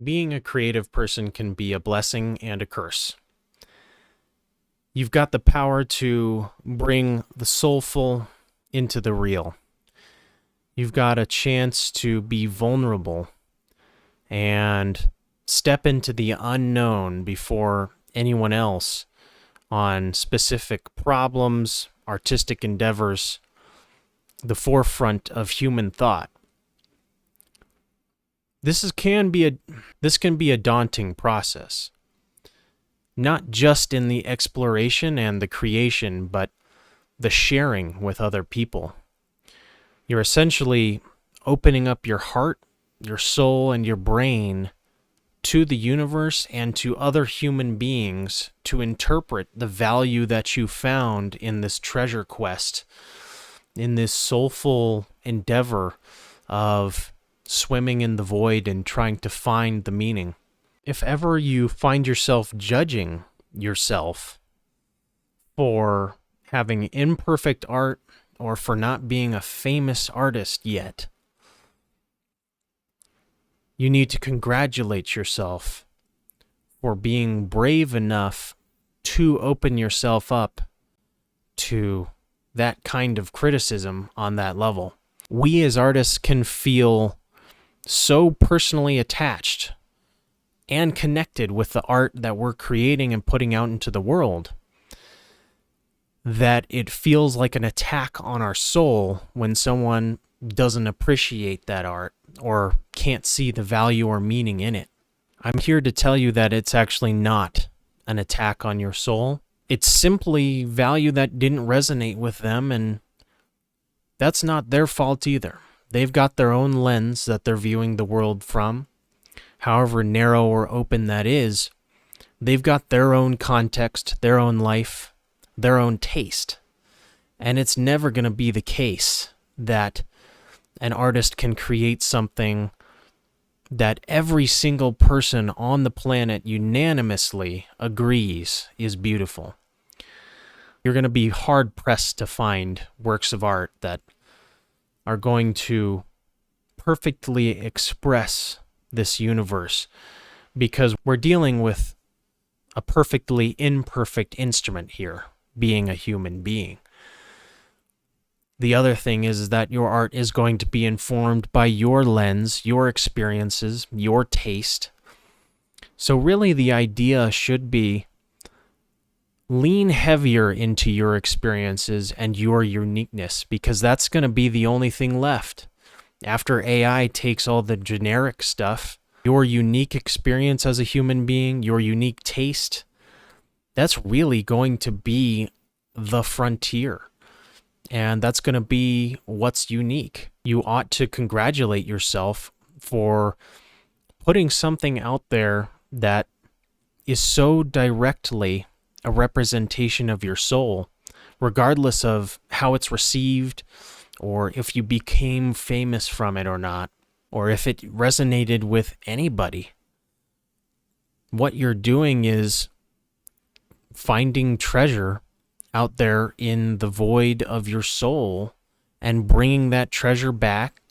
Being a creative person can be a blessing and a curse. You've got the power to bring the soulful into the real. You've got a chance to be vulnerable and step into the unknown before anyone else on specific problems, artistic endeavors, the forefront of human thought. This can be a daunting process, not just in the exploration and the creation, but the sharing with other people. You're essentially opening up your heart, your soul, and your brain to the universe and to other human beings to interpret the value that you found in this treasure quest, in this soulful endeavor of swimming in the void and trying to find the meaning. If ever you find yourself judging yourself for having imperfect art or for not being a famous artist yet, you need to congratulate yourself for being brave enough to open yourself up to that kind of criticism on that level. We as artists can feel so personally attached and connected with the art that we're creating and putting out into the world that it feels like an attack on our soul when someone doesn't appreciate that art or can't see the value or meaning in it. I'm here to tell you that it's actually not an attack on your soul. It's simply value that didn't resonate with them, and that's not their fault either. They've got their own lens that they're viewing the world from. However narrow or open that is, they've got their own context, their own life, their own taste. And it's never going to be the case that an artist can create something that every single person on the planet unanimously agrees is beautiful. You're going to be hard-pressed to find works of art that are going to perfectly express this universe, because we're dealing with a perfectly imperfect instrument here, being a human being. The other thing is that your art is going to be informed by your lens, your experiences, your taste. So really the idea should be lean heavier into your experiences and your uniqueness, because that's going to be the only thing left. After AI takes all the generic stuff, your unique experience as a human being, your unique taste, that's really going to be the frontier. And that's going to be what's unique. You ought to congratulate yourself for putting something out there that is so directly a representation of your soul, regardless of how it's received, or if you became famous from it or not, or if it resonated with anybody. What you're doing is finding treasure out there in the void of your soul and bringing that treasure back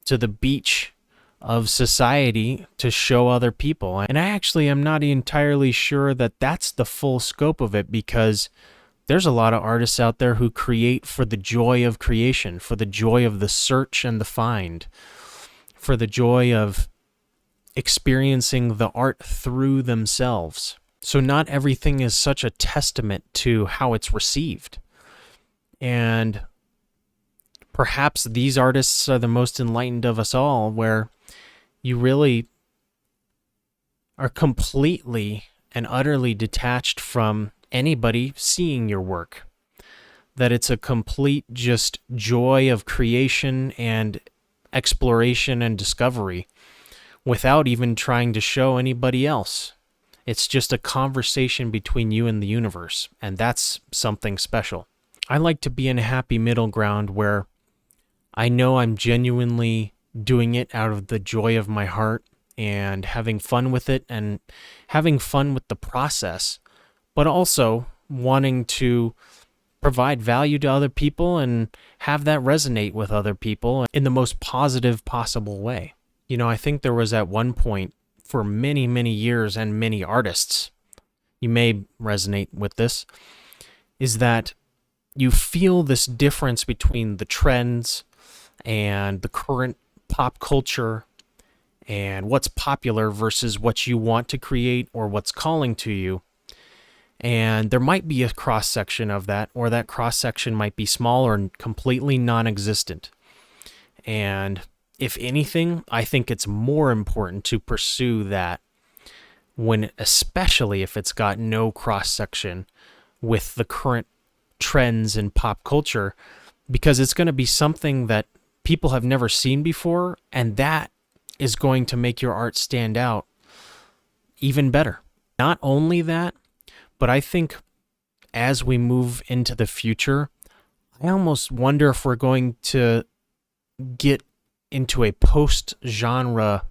to the beach of society to show other people. And I actually am not entirely sure that that's the full scope of it, because there's a lot of artists out there who create for the joy of creation, for the joy of the search and the find, for the joy of experiencing the art through themselves. So not everything is such a testament to how it's received. And perhaps these artists are the most enlightened of us all, where you really are completely and utterly detached from anybody seeing your work. That it's a complete just joy of creation and exploration and discovery without even trying to show anybody else. It's just a conversation between you and the universe, and that's something special. I like to be in a happy middle ground where I know I'm genuinely doing it out of the joy of my heart and having fun with it and having fun with the process, but also wanting to provide value to other people and have that resonate with other people in the most positive possible way. You know, I think there was at one point for many, many years and many artists, you may resonate with this, is that you feel this difference between the trends and the current pop culture and what's popular versus what you want to create or what's calling to you. And there might be a cross-section of that, or that cross-section might be small or completely non-existent. And if anything, I think it's more important to pursue that especially if it's got no cross-section with the current trends in pop culture, because it's going to be something that people have never seen before, and that is going to make your art stand out even better. Not only that, but I think as we move into the future, I almost wonder if we're going to get into a post-genre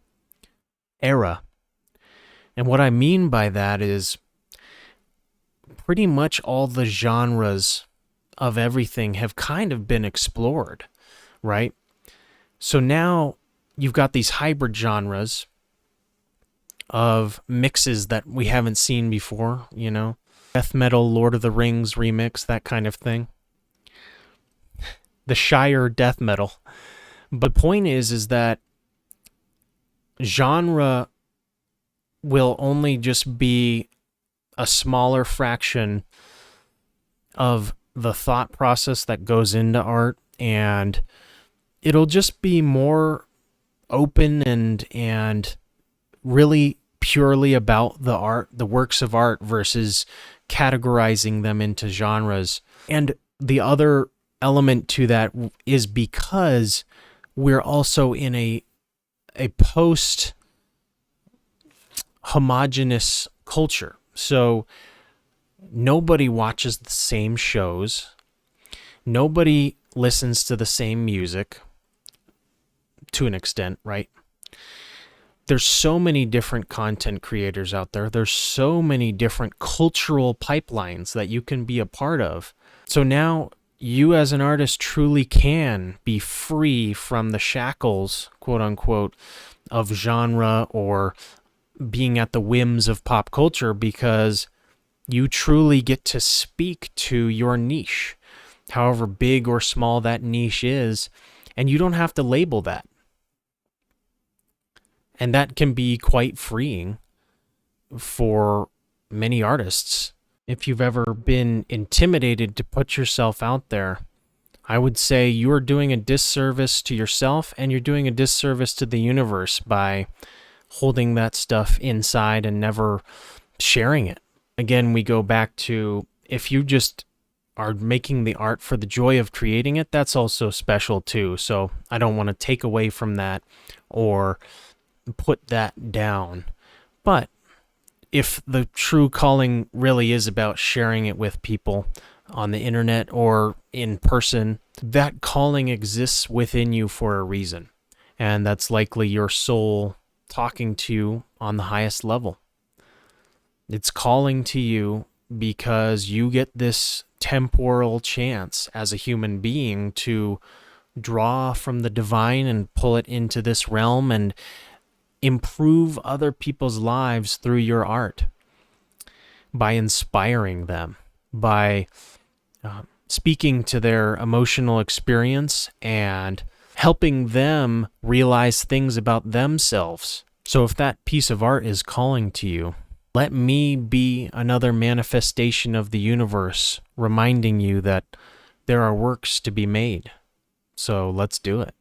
era. And what I mean by that is pretty much all the genres of everything have kind of been explored, right? So now you've got these hybrid genres of mixes that we haven't seen before, you know, death metal, Lord of the Rings remix, that kind of thing. The Shire death metal. But the point is that genre will only just be a smaller fraction of the thought process that goes into art, and it'll just be more open and really purely about the art, the works of art, versus categorizing them into genres. And the other element to that is because we're also in a post homogenous culture. So nobody watches the same shows. Nobody listens to the same music to an extent, right? There's so many different content creators out there. There's so many different cultural pipelines that you can be a part of. So now you as an artist truly can be free from the shackles, quote unquote, of genre or being at the whims of pop culture, because you truly get to speak to your niche, however big or small that niche is, and you don't have to label that. And that can be quite freeing for many artists. If you've ever been intimidated to put yourself out there, I would say you're doing a disservice to yourself, and you're doing a disservice to the universe by holding that stuff inside and never sharing it. Again, we go back to, if you just are making the art for the joy of creating it, that's also special too. So I don't want to take away from that or put that down. But if the true calling really is about sharing it with people on the internet or in person, that calling exists within you for a reason. And that's likely your soul talking to you on the highest level. It's calling to you because you get this temporal chance as a human being to draw from the divine and pull it into this realm and improve other people's lives through your art by inspiring them, by speaking to their emotional experience and helping them realize things about themselves. So if that piece of art is calling to you, let me be another manifestation of the universe, reminding you that there are works to be made. So let's do it.